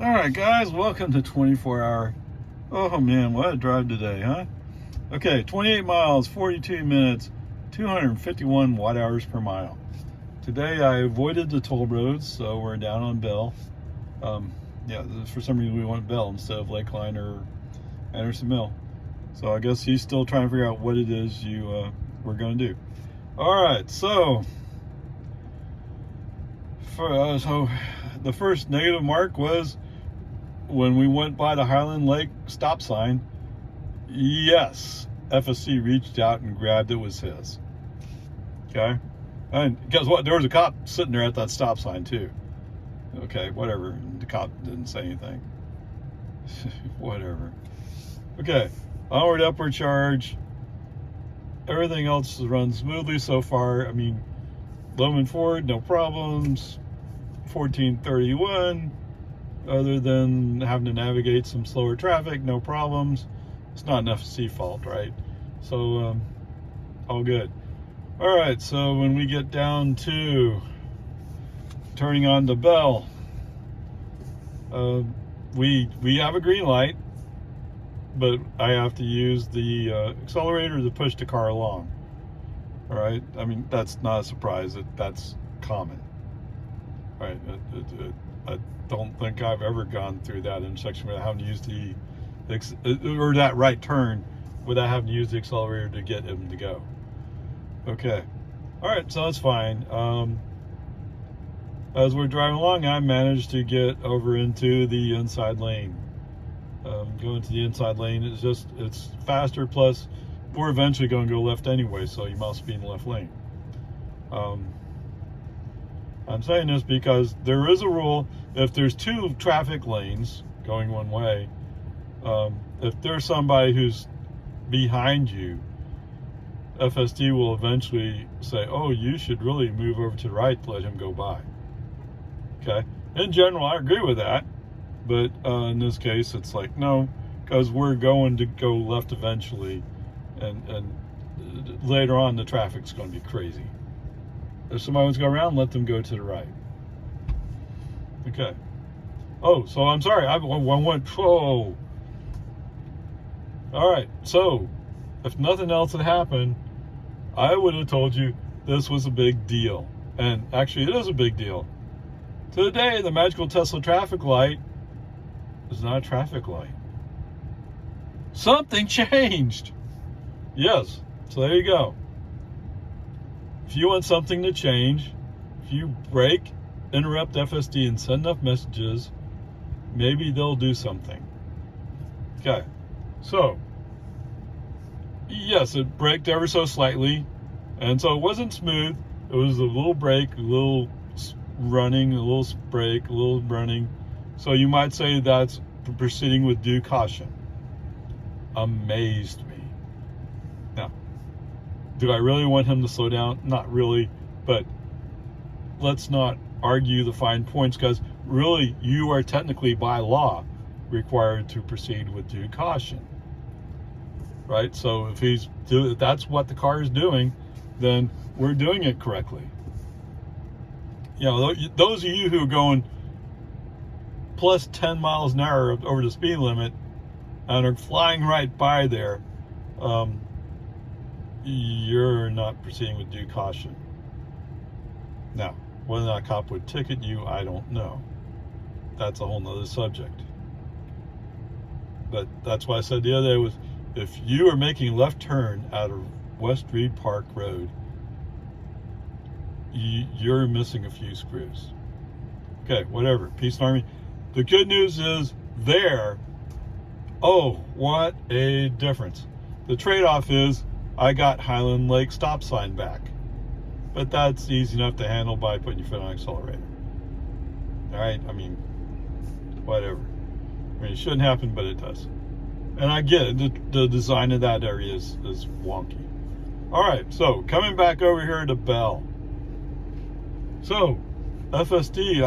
All right, guys, welcome to 24 Hour. Oh man, what a drive today, huh? Okay, 28 miles, 42 minutes, 251 watt hours per mile. Today I avoided the toll roads, so we're down on Bell. Yeah, for some reason we went Bell instead of Lakeline or Anderson Mill. So I guess he's still trying to figure out what it is we're going to do. All right, so the first negative mark was when we went by the Highland Lake stop sign. Yes, FSC reached out and grabbed it was his. Okay, and guess what? There was a cop sitting there at that stop sign too. Okay, whatever. The cop didn't say anything. Whatever. Okay, onward, upward charge. Everything else has run smoothly so far. I mean, Loman Ford, no problems. 1431, other than having to navigate some slower traffic, no problems. It's not an FSC fault, right? So, all good. All right, so when we get down to turning on the bell, we have a green light, but I have to use the accelerator to push the car along. All right, I mean, that's not a surprise. That's common, right? I don't think I've ever gone through that intersection without having to use or that right turn without having to use the accelerator to get him to go. Okay, all right, so that's fine. As we're driving along, I managed to get over into the inside lane. Going to the inside lane is it's faster, plus we're eventually going to go left anyway, so you must be in the left lane. I'm saying this because there is a rule: if there's two traffic lanes going one way, if there's somebody who's behind you, FSD will eventually say, oh, you should really move over to the right to let him go by. Okay, in general I agree with that, but in this case it's like, no, because we're going to go left eventually, and later on the traffic's going to be crazy. If somebody wants to go around, let them go to the right. Okay. Oh, so I'm sorry, I went, whoa. All right, so if nothing else had happened, I would have told you this was a big deal. And actually it is a big deal. Today, the magical Tesla traffic light is not a traffic light. Something changed. Yes, so there you go. If you want something to change, if you break, interrupt FSD and send enough messages, maybe they'll do something. Okay, so yes, it braked ever so slightly, and so it wasn't smooth. It was a little brake, a little running, a little brake, a little running. So you might say that's proceeding with due caution. Amazed me. Now, do I really want him to slow down? Not really, but let's not argue the fine points, because really you are technically by law required to proceed with due caution, right? So if that's what the car is doing, then we're doing it correctly. You know, those of you who are going plus 10 miles an hour over the speed limit and are flying right by there, you're not proceeding with due caution. Now, whether or not a cop would ticket you, I don't know. That's a whole nother subject. But that's why I said the other day was, if you are making a left turn out of West Reed Park Road, you're missing a few screws. Okay, whatever. Peace and Army. The good news is there. Oh, what a difference. The trade-off is I got Highland Lake stop sign back. But that's easy enough to handle by putting your foot on the accelerator. All right, I mean, whatever. I mean, it shouldn't happen, but it does. And I get it. The design of that area is wonky. All right, so coming back over here to Bell. So, FSD,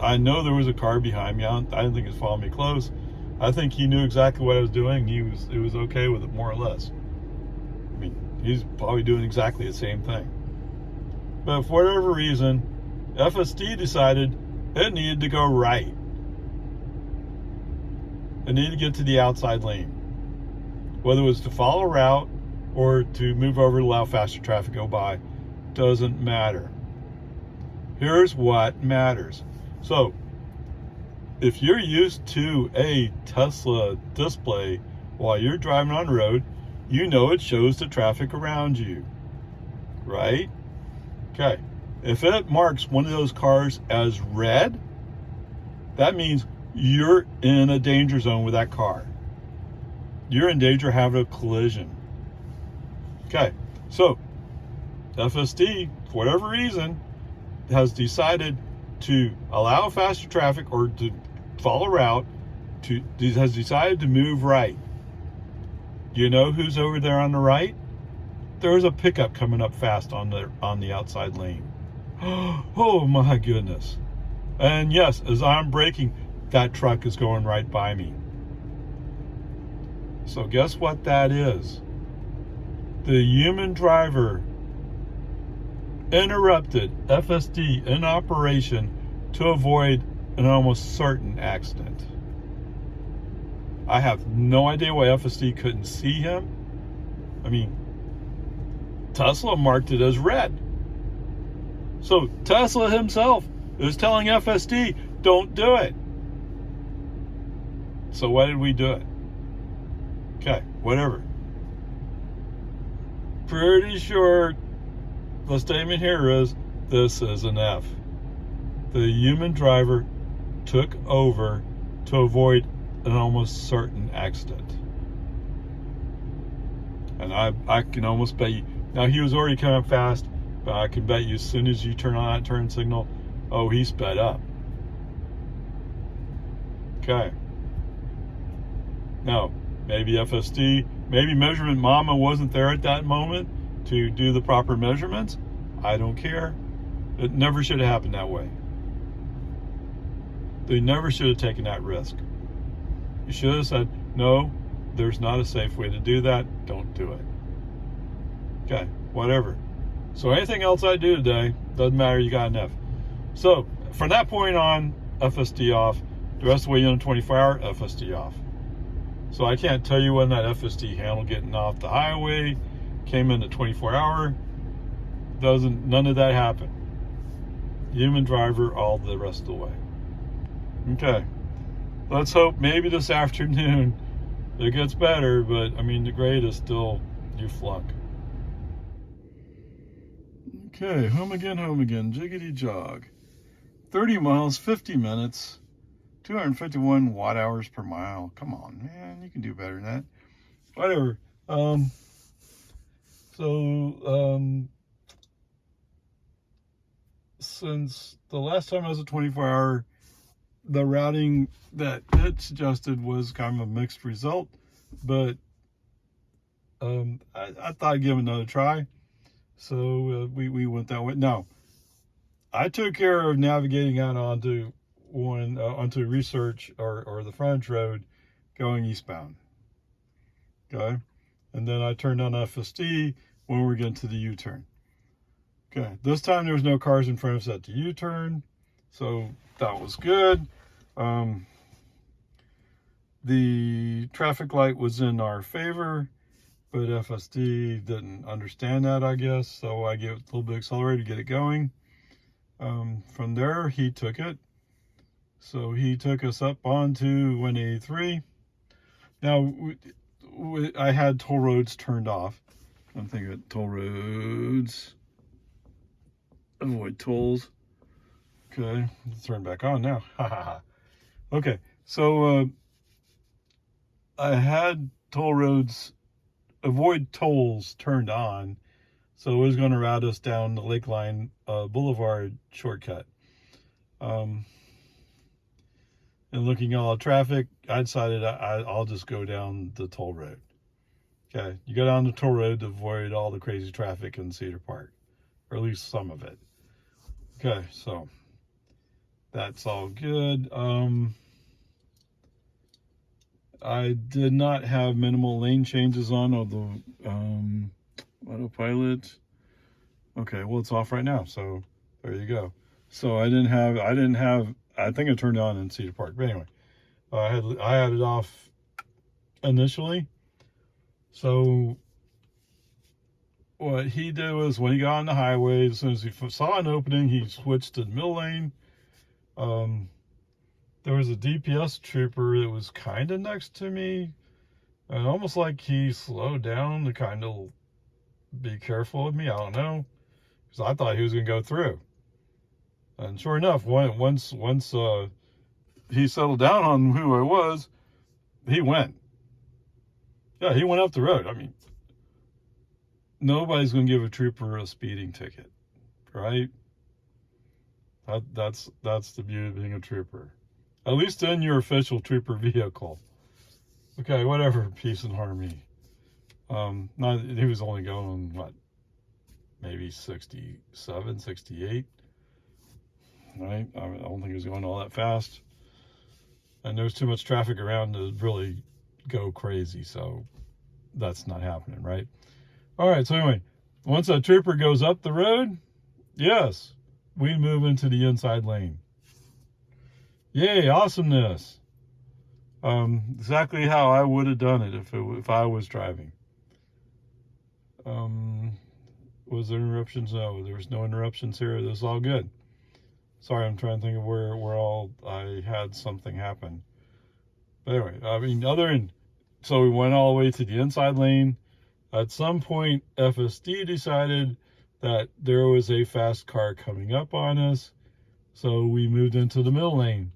I know there was a car behind me. I didn't think he was following me close. I think he knew exactly what I was doing. It was okay with it, more or less. I mean, he's probably doing exactly the same thing. But for whatever reason, FSD decided it needed to go right. and need to get to the outside lane. Whether it was to follow a route or to move over to allow faster traffic to go by, doesn't matter. Here's what matters. So, if you're used to a Tesla display while you're driving on the road, you know it shows the traffic around you, right? Okay. If it marks one of those cars as red, that means you're in a danger zone with that car. You're in danger of having a collision. Okay, so FSD, for whatever reason, has decided to allow faster traffic or to follow a route, has decided to move right. You know who's over there on the right? There's a pickup coming up fast on the outside lane. Oh my goodness. And yes, as I'm braking, that truck is going right by me. So guess what that is? The human driver interrupted FSD in operation to avoid an almost certain accident. I have no idea why FSD couldn't see him. I mean, Tesla marked it as red. So Tesla himself is telling FSD, don't do it. So why did we do it? Okay, whatever. Pretty sure the statement here is, this is an F. The human driver took over to avoid an almost certain accident. And I can almost bet you, now he was already coming up fast, but I can bet you as soon as you turn on that turn signal, oh, he sped up. Okay. Now, maybe FSD, maybe Measurement Mama wasn't there at that moment to do the proper measurements. I don't care. It never should have happened that way. They never should have taken that risk. You should have said, no, there's not a safe way to do that. Don't do it. Okay, whatever. So anything else I do today, doesn't matter, you got an F. So from that point on, FSD off. The rest of the way on 24-hour, FSD off. So I can't tell you when that FSD handle getting off the highway came into 24-hour. None of that happened. Human driver all the rest of the way. Okay. Let's hope maybe this afternoon it gets better, but I mean the grade is still, you flunk. Okay, home again, jiggity jog. 30 miles, 50 minutes, 251 watt hours per mile. Come on, man, you can do better than that. Whatever. Since the last time I was a 24-hour, the routing that it suggested was kind of a mixed result, but I thought I'd give it another try. So we went that way. Now, I took care of navigating out onto Research or the frontage road going eastbound. Okay, and then I turned on FSD when we were getting to the U-turn. Okay, this time there was no cars in front of us at the U-turn, so that was good. The traffic light was in our favor, but FSD didn't understand that, I guess, so I gave it a little bit of accelerator to get it going. From there, he took it. So he took us up onto 183. Now, I had toll roads turned off. I'm thinking of toll roads. Avoid tolls. Okay, let's turn back on now. Okay, so I had toll roads, avoid tolls turned on. So it was going to route us down the Lakeline Boulevard shortcut. And looking at all the traffic, I decided I'll just go down the toll road. Okay, you go down the toll road to avoid all the crazy traffic in Cedar Park, or at least some of it. Okay, so that's all good. I did not have minimal lane changes on, although autopilot. Okay, well, it's off right now, so there you go. So I think I turned it on in Cedar Park, but anyway, I had it off initially. So what he did was when he got on the highway, as soon as he saw an opening, he switched to the middle lane. There was a DPS trooper that was kind of next to me, and almost like he slowed down to kind of be careful of me. I don't know, because I thought he was going to go through. And sure enough, once he settled down on who I was, he went. Yeah, he went up the road. I mean, nobody's going to give a trooper a speeding ticket, right? That's the beauty of being a trooper. At least in your official trooper vehicle. Okay, whatever, peace and harmony. He was only going, what, maybe 67, 68, right? I don't think he was going all that fast. And there's too much traffic around to really go crazy, so that's not happening, right? All right, so anyway, once a trooper goes up the road, yes, we move into the inside lane. Yay, awesomeness. Exactly how I would have done it if I was driving. Was there interruptions? No, there was no interruptions here. This is all good. Sorry, I'm trying to think of where all I had something happen. But anyway, I mean, so we went all the way to the inside lane. At some point, FSD decided that there was a fast car coming up on us, so we moved into the middle lane.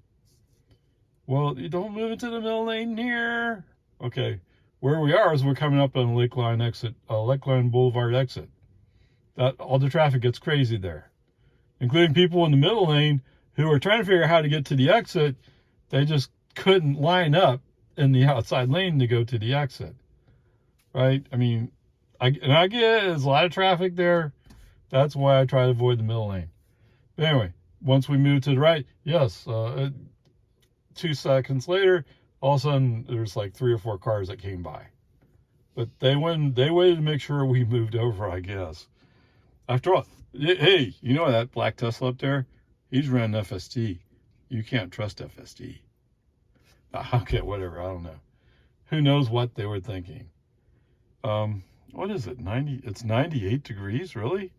Well, you don't move into the middle lane here. Okay, where we are is we're coming up on Lakeline Boulevard exit. That all the traffic gets crazy there, including people in the middle lane who are trying to figure out how to get to the exit. They just couldn't line up in the outside lane to go to the exit, right? I mean, I get there's a lot of traffic there. That's why I try to avoid the middle lane. But anyway, once we move to the right, yes, 2 seconds later, all of a sudden there's like 3 or 4 cars that came by. But they waited to make sure we moved over, I guess. After all, hey, you know that black Tesla up there? He's running FSD. You can't trust FSD. Okay, whatever, I don't know. Who knows what they were thinking. What is it, 90? It's 98 degrees, really?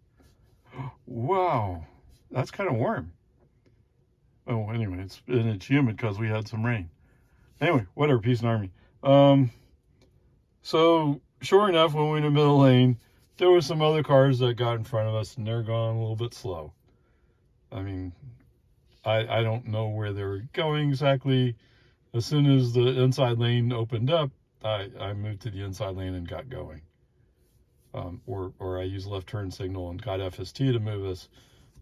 Wow, that's kind of warm. Oh, anyway, it's humid because we had some rain. Anyway, whatever, peace and army. So, sure enough, when we were in the middle lane, there were some other cars that got in front of us, and they're going a little bit slow. I mean, I don't know where they were going exactly. As soon as the inside lane opened up, I moved to the inside lane and got going. Or I used left turn signal and got FST to move us.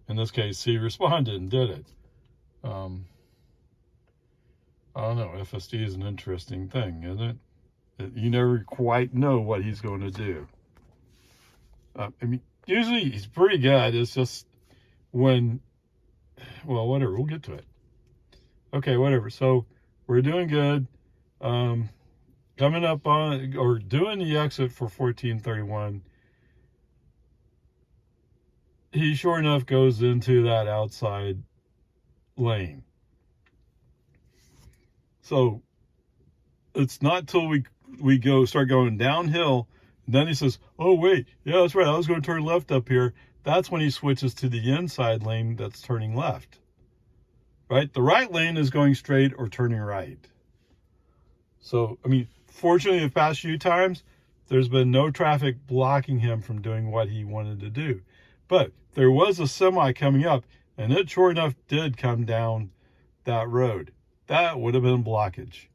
In this case, he responded and did it. I don't know. FSD is an interesting thing, isn't it? You never quite know what he's going to do. I mean, usually he's pretty good. It's just when, well, whatever. We'll get to it. Okay, whatever. So we're doing good. Coming up on, or doing the exit for 1431. He sure enough goes into that outside lane. So it's not till we start going downhill, and then he says, oh wait, yeah, that's right, I was going to turn left up here. That's when he switches to the inside lane that's turning left, right? The right lane is going straight or turning right. So I mean, fortunately the past few times there's been no traffic blocking him from doing what he wanted to do. But there was a semi coming up, and it sure enough did come down that road. That would have been blockage.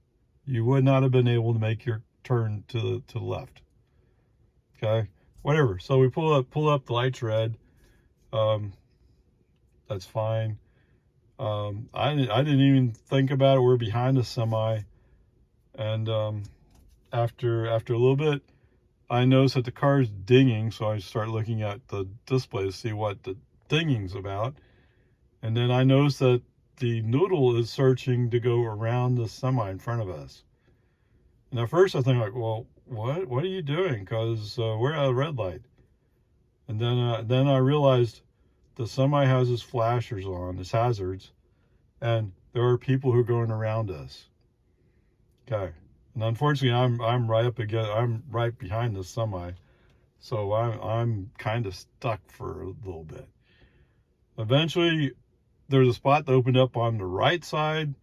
You would not have been able to make your turn to the left. Okay, whatever. So we pull up. The light's red. That's fine. I didn't even think about it. We're behind the semi, and after a little bit, I noticed that the car's dinging, so I start looking at the display to see what the dinging's about. And then I noticed that the noodle is searching to go around the semi in front of us. And at first I think like, well, what are you doing? Because we're at a red light. And then I realized the semi has his flashers on, his hazards, and there are people who are going around us. Okay. And unfortunately, I'm right up again. I'm right behind the semi, so I'm kind of stuck for a little bit. Eventually, there's a spot that opened up on the right side,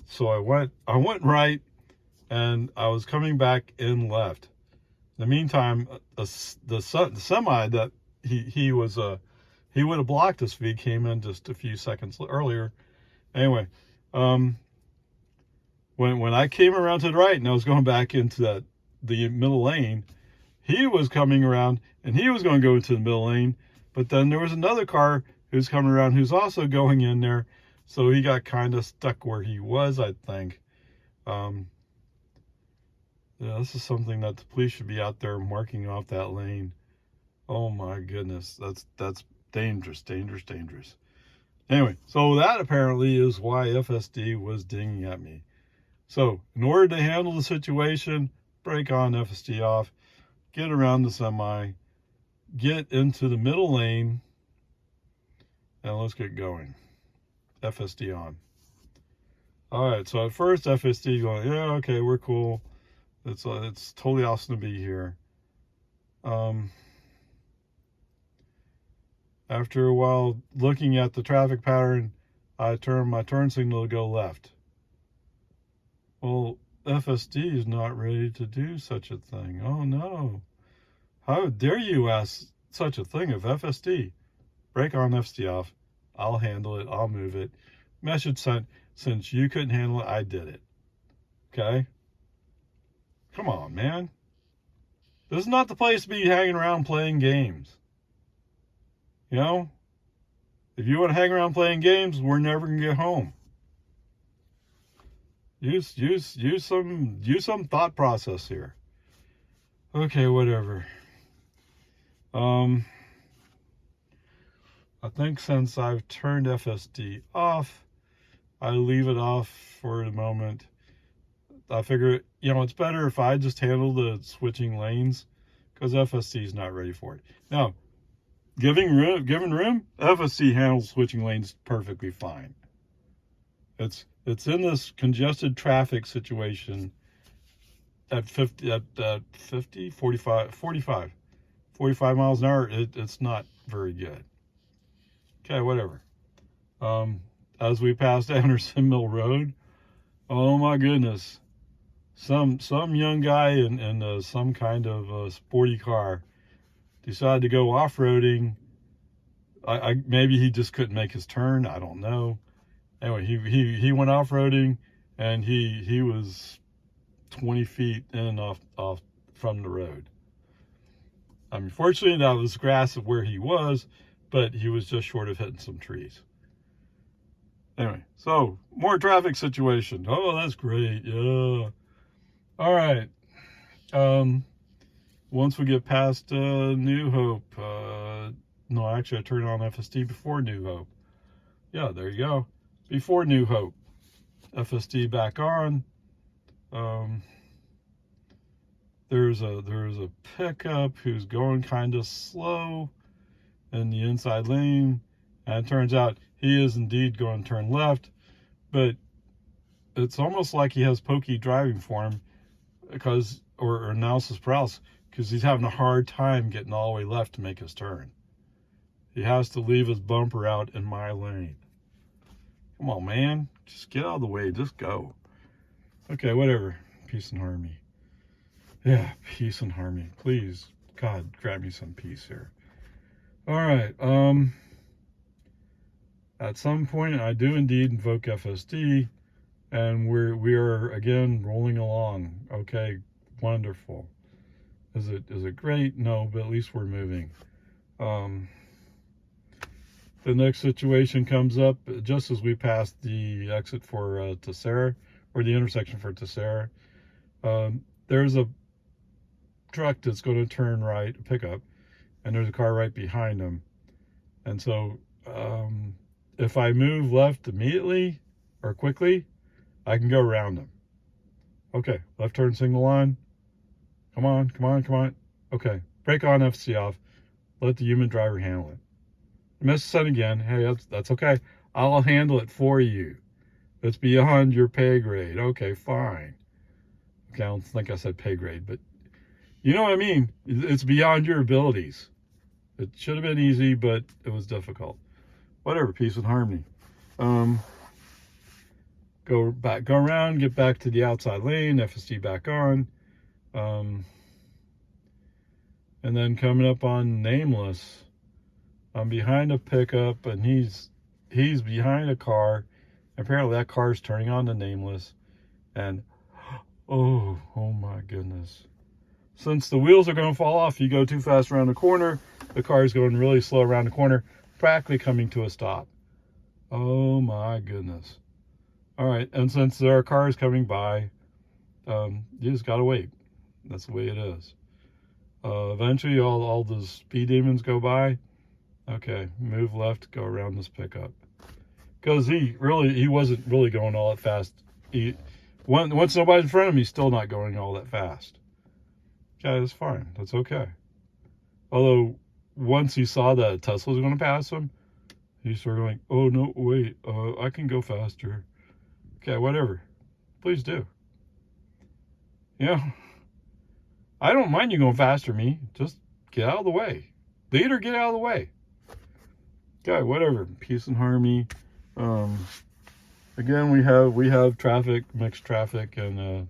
so I went right, and I was coming back in left. In the meantime, the semi that he was he would have blocked us if he came in just a few seconds earlier. Anyway, when I came around to the right and I was going back into the middle lane, he was coming around and he was going to go into the middle lane, but then there was another car who's coming around who's also going in there, so he got kind of stuck where he was, I think. Yeah, this is something that the police should be out there marking off that lane. Oh my goodness, that's dangerous, dangerous, dangerous. Anyway, so that apparently is why FSD was dinging at me. So in order to handle the situation, break on FSD off, get around the semi, get into the middle lane, and let's get going. FSD on. All right, so at first FSD going, yeah, okay, we're cool. It's totally awesome to be here. After a while, looking at the traffic pattern, I turned my turn signal to go left. Well, FSD is not ready to do such a thing. Oh no. How dare you ask such a thing of FSD? Break on FSD off. I'll handle it. I'll move it. Message sent. Since you couldn't handle it, I did it. Okay? Come on, man. This is not the place to be hanging around playing games. You know? If you want to hang around playing games, we're never going to get home. Use some thought process here. Okay, whatever. I think since I've turned FSD off, I leave it off for the moment. I figure, it's better if I just handle the switching lanes, because FSD is not ready for it. Now, given room, FSD handles switching lanes perfectly fine. It's in this congested traffic situation at 45 miles an hour. It's not very good. Okay, whatever. As we passed Anderson Mill Road, oh my goodness, some young guy in some kind of sporty car decided to go off-roading. Maybe he just couldn't make his turn. I don't know. Anyway, he went off-roading, and he was 20 feet in and off from the road. I mean, fortunately, that was grass of where he was, but he was just short of hitting some trees. Anyway, so more traffic situation. Oh, that's great. Yeah. All right. Once we get past New Hope, no, actually, I turned on FSD before New Hope. Yeah, there you go. Before New Hope, FSD back on. There's a pickup who's going kind of slow in the inside lane, and it turns out he is indeed going to turn left, but it's almost like he has pokey driving for him, or analysis paralysis, because he's having a hard time getting all the way left to make his turn. He has to leave his bumper out in my lane. Come on, man. Just get out of the way. Just go. Okay, whatever. Peace and harmony. Yeah, peace and harmony. Please, God, grab me some peace here. All right. At some point, I do indeed invoke FSD, and we are again rolling along. Okay, wonderful. Is it great? No, but at least we're moving. The next situation comes up just as we pass the exit for Tessera, or the intersection for Tessera. There's a truck that's going to turn right, a pickup, and there's a car right behind him. And so if I move left immediately or quickly, I can go around him. Okay, left turn signal on. Come on, come on, come on. Okay, brake on, FSD off. Let the human driver handle it. Message sent again. Hey, that's okay. I'll handle it for you. It's beyond your pay grade. Okay, fine. don't think I said pay grade, but you know what I mean. It's beyond your abilities. It should have been easy, but it was difficult. Whatever, peace and harmony. Go around, get back to the outside lane, FSD back on. And then coming up on Nameless, I'm behind a pickup, and he's behind a car. Apparently that car's turning on to Nameless, and oh my goodness. Since the wheels are going to fall off, you go too fast around the corner, the car is going really slow around the corner, practically coming to a stop. Oh my goodness. All right, and since there are cars coming by, you just gotta wait. That's the way it is. Eventually, all the speed demons go by. Okay, move left, go around this pickup. Because he wasn't really going all that fast. Once nobody's in front of him, he's still not going all that fast. Okay, that's fine. That's okay. Although, once he saw that Tesla was going to pass him, he started going, oh, no, wait, I can go faster. Okay, whatever. Please do. Yeah. I don't mind you going faster than me. Just get out of the way. Leader, get out of the way. Okay, whatever. Peace and harmony. Again, we have traffic, mixed traffic in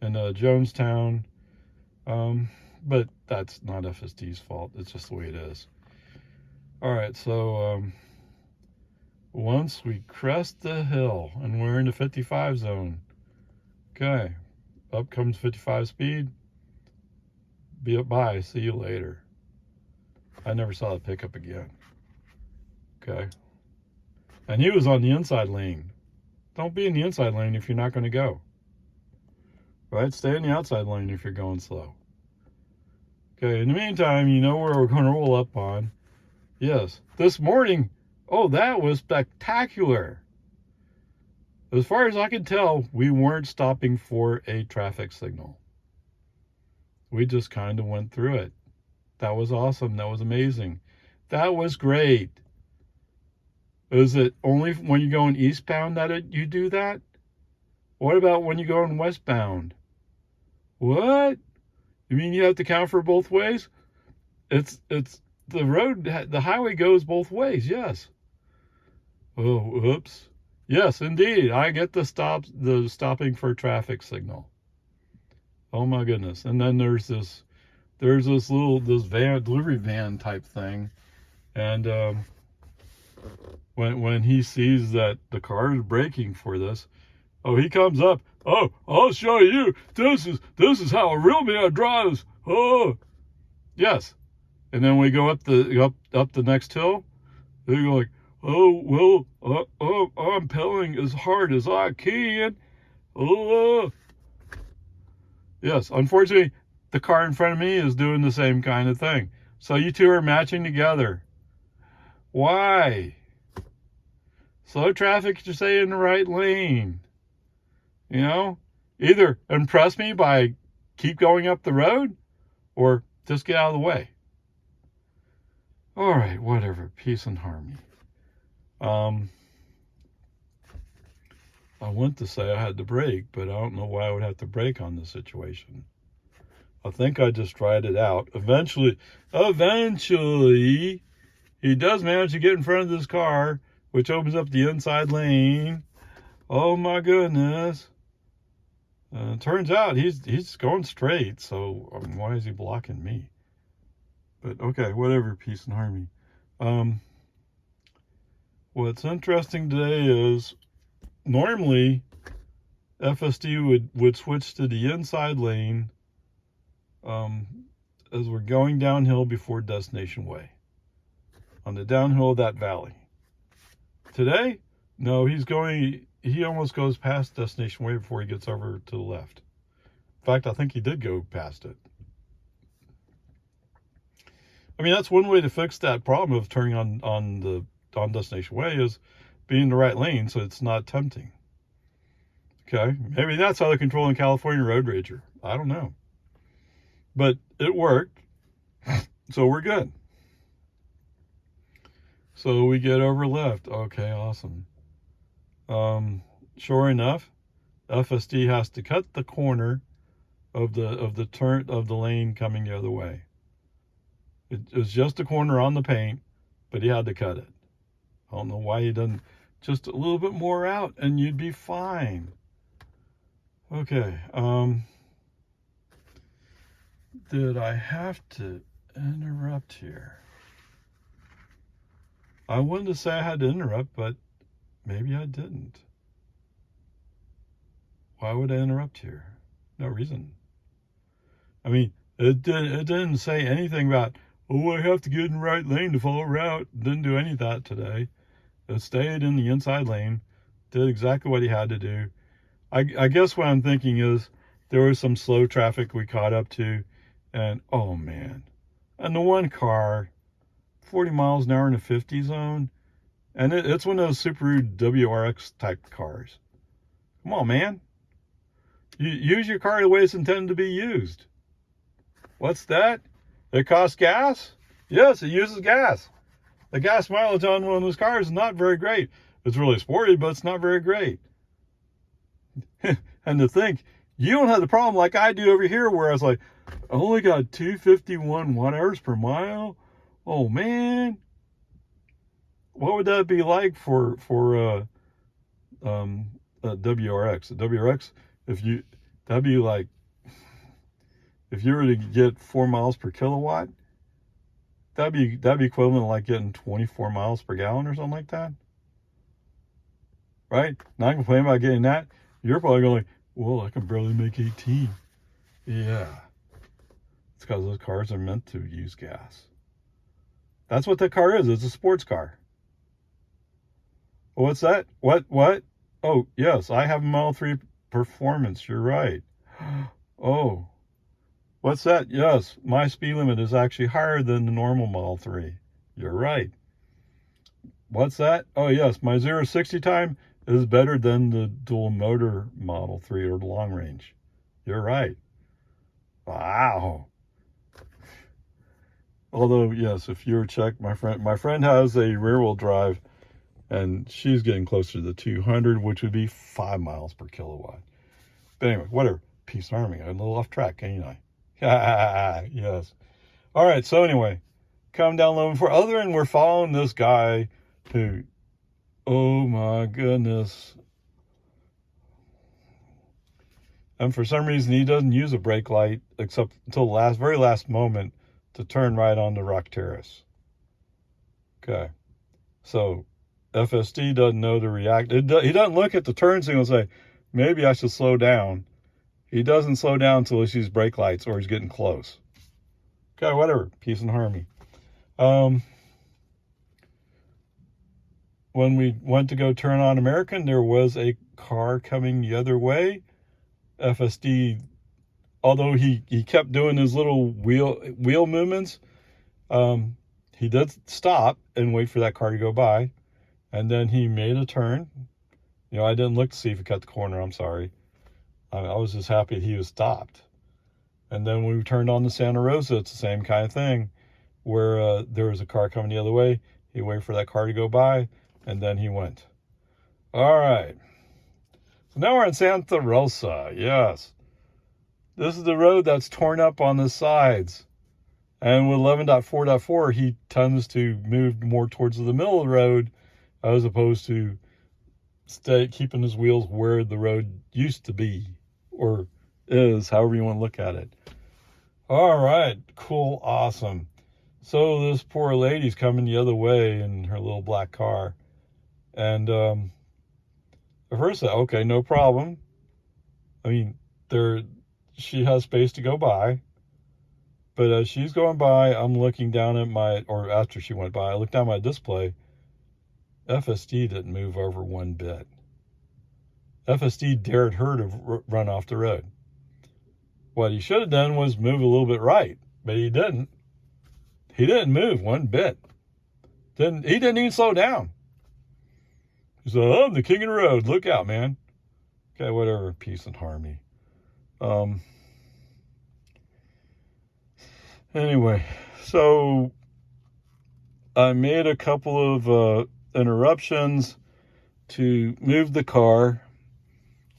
Jonestown. But that's not FSD's fault. It's just the way it is. All right, so once we crest the hill and we're in the 55 zone, okay, up comes 55 speed. Bye. See you later. I never saw the pickup again. Okay. And he was on the inside lane. Don't be in the inside lane if you're not going to go. Right? Stay in the outside lane if you're going slow. Okay, in the meantime, you know where we're going to roll up on. Yes, this morning, oh, that was spectacular. As far as I can tell, we weren't stopping for a traffic signal. We just kind of went through it. That was awesome. That was amazing. That was great. Is it only when you're going eastbound that you do that? What about when you're going westbound? What? You mean you have to count for both ways? It's the road, the highway goes both ways, yes. Oh, oops. Yes, indeed. I get the stopping for traffic signal. Oh my goodness. And then there's this delivery van type thing. And when he sees that the car is braking for this, oh, he comes up. Oh, I'll show you. This is how a real man drives. Oh, yes. And then we go up the next hill. They go like, oh well, I'm pedaling as hard as I can. Oh, yes. Unfortunately, the car in front of me is doing the same kind of thing. So you two are matching together. Why? Slow traffic to stay in the right lane. You know, either impress me by keep going up the road, or just get out of the way. All right, whatever. Peace and harmony. I want to say I had to brake, but I don't know why I would have to brake on this situation. I think I just tried it out. Eventually, he does manage to get in front of this car, which opens up the inside lane. Oh my goodness. Turns out he's going straight, so why is he blocking me? But okay, whatever, peace and harmony. What's interesting today is normally FSD would switch to the inside lane as we're going downhill before Destination Way, on the downhill of that valley. Today, no, he almost goes past Destination Way before he gets over to the left. In fact, I think he did go past it. I mean, that's one way to fix that problem of turning on Destination Way, is being in the right lane so it's not tempting. Okay, maybe that's how they're controlling California Road Rager. I don't know. But it worked, so we're good. So we get over left. Okay, awesome. Sure enough, FSD has to cut the corner of the lane coming the other way. It was just a corner on the paint, but he had to cut it. I don't know why he doesn't just a little bit more out and you'd be fine. Okay, did I have to interrupt here? I wanted to say I had to interrupt, but maybe I didn't. Why would I interrupt here? No reason. I mean, it didn't say anything about, oh, I have to get in the right lane to follow route. It didn't do any of that today. It stayed in the inside lane, did exactly what he had to do. I guess what I'm thinking is there was some slow traffic we caught up to, and oh man. And the one car, 40 miles an hour in a 50 zone, and it's one of those Subaru WRX type cars. Come on, man. You use your car the way it's intended to be used. What's that? It costs gas? Yes, it uses gas. The gas mileage on one of those cars is not very great. It's really sporty, but it's not very great. And to think, you don't have the problem like I do over here, where I was like, I only got 251 watt-hours per mile. Oh man, what would that be like for a WRX? A WRX, that'd be like, if you were to get 4 miles per kilowatt, that'd be equivalent to like getting 24 miles per gallon or something like that. Right? Not complaining about getting that. You're probably going, well, I can barely make 18. Yeah. It's because those cars are meant to use gas. That's what that car is. It's a sports car. What's that? What? Oh, yes, I have a Model 3 Performance. You're right. Oh. What's that? Yes, my speed limit is actually higher than the normal Model 3. You're right. What's that? Oh, yes, my 0-60 time is better than the dual motor Model 3 or the long range. You're right. Wow. Although, yes, if you were checked, my friend has a rear-wheel drive, and she's getting closer to the 200, which would be 5 miles per kilowatt. But anyway, whatever. Peace and harmony. I'm a little off track, ain't I? Yes. All right. So anyway, come down low before. Other than we're following this guy who, oh my goodness. And for some reason, he doesn't use a brake light except until the very last moment to turn right onto Rock Terrace. Okay. So FSD doesn't know to react. He doesn't look at the turn signal and say, maybe I should slow down. He doesn't slow down until he sees brake lights or he's getting close. Okay, whatever. Peace and harmony. When we went to go turn on American, there was a car coming the other way. FSD, although he kept doing his little wheel movements, he did stop and wait for that car to go by. And then he made a turn. You know, I didn't look to see if he cut the corner. I'm sorry. I was just happy he was stopped. And then when we turned on to Santa Rosa, it's the same kind of thing, where there was a car coming the other way. He waited for that car to go by, and then he went. All right. So now we're in Santa Rosa. Yes. This is the road that's torn up on the sides. And with 11.4.4, he tends to move more towards the middle of the road as opposed to keeping his wheels where the road used to be, or is, however you want to look at it. All right, cool, awesome. So this poor lady's coming the other way in her little black car. And at first I said, okay, no problem. I mean, she has space to go by. But as she's going by, I'm looking down at or after she went by, I looked down at my display. FSD didn't move over one bit. FSD dared her to run off the road. What he should have done was move a little bit right, but he didn't. He didn't move one bit. He didn't even slow down. He said, I'm the king of the road. Look out, man. Okay, whatever. Peace and harmony. Anyway, so I made a couple of interruptions to move the car.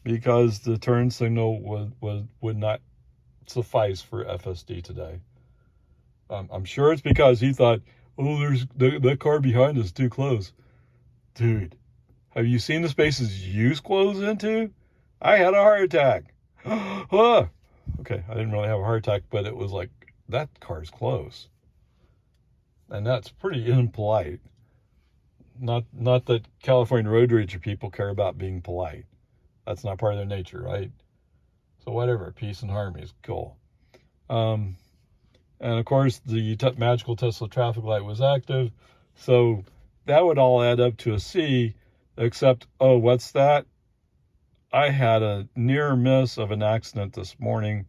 because the turn signal would not suffice for FSD today. I'm sure it's because he thought, oh, there's that car behind us too close. Dude, have you seen the spaces you close into? I had a heart attack. Ah! Okay, I didn't really have a heart attack, but it was like, that car's close. And that's pretty impolite. Not that California road rager people care about being polite. That's not part of their nature, right? So whatever, peace and harmony is cool. And of course, the magical Tesla traffic light was active. So that would all add up to a C, except, oh, what's that? I had a near miss of an accident this morning,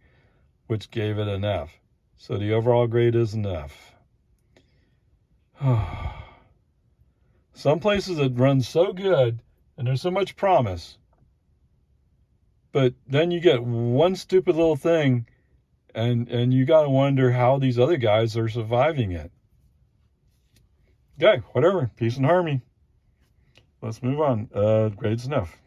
which gave it an F. So the overall grade is an F. Some places it runs so good and there's so much promise, but then you get one stupid little thing and you got to wonder how these other guys are surviving it. Okay, whatever. Peace and harmony. Let's move on. Grades enough.